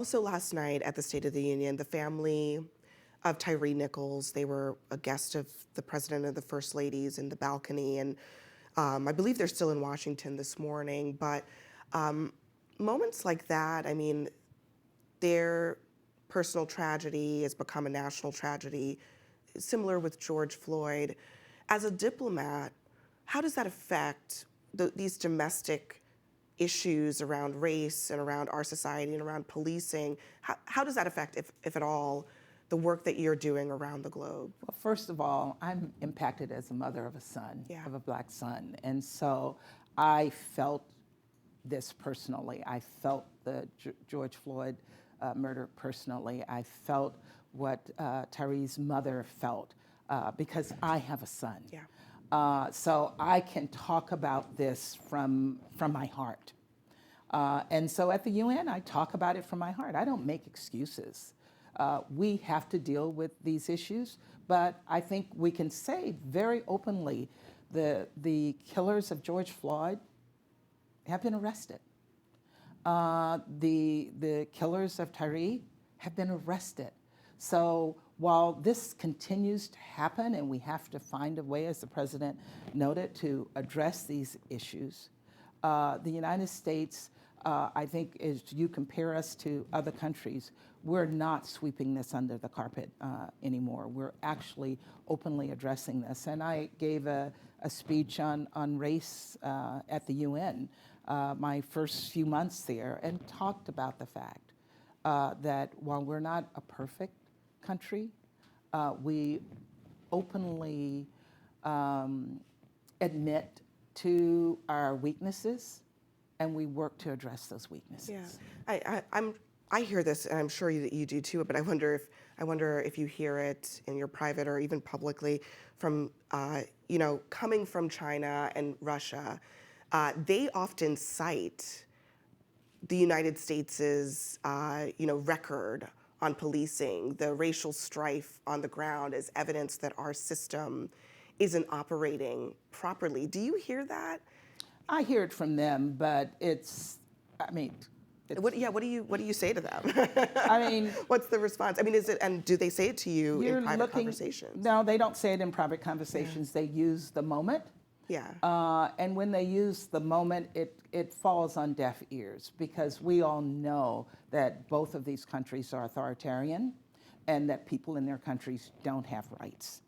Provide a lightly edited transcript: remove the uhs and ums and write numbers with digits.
Also last night at the State of the Union, the family of Tyre Nichols, they were a guest of the President and the First Ladies in the balcony, and I believe they're still in Washington this morning, but moments like that, I mean, their personal tragedy has become a national tragedy, similar with George Floyd. As a diplomat, how does that affect these domestic issues around race and around our society and around policing? How does that affect, if at all, the work that you're doing around the globe? Well, first of all, I'm impacted as a mother of a son, of a Black son. And so I felt this personally. I felt the George Floyd murder personally. I felt what Tyre's mother felt because I have a son. So I can talk about this from my heart. And so at the UN, I talk about it from my heart. I don't make excuses. We have to deal with these issues, but I think we can say very openly the killers of George Floyd have been arrested. The killers of Tyre have been arrested. So while this continues to happen and we have to find a way, as the President noted, to address these issues, the United States, I think, as you compare us to other countries, we're not sweeping this under the carpet anymore. We're actually openly addressing this. And I gave a speech on race at the UN my first few months there and talked about the fact that while we're not a perfect country, we openly admit to our weaknesses and we work to address those weaknesses. Yeah, I hear this, and I'm sure that you do too. But I wonder if you hear it in your private or even publicly from coming from China and Russia. They often cite the United States' record on policing, the racial strife on the ground, as evidence that our system isn't operating properly. Do you hear that? I hear it from them, but what do you say to them? I mean, what's the response? I mean, and do they say it to you in private conversations? No, they don't say it in private conversations. They use the moment. And when they use the moment, it falls on deaf ears because we all know that both of these countries are authoritarian and that people in their countries don't have rights.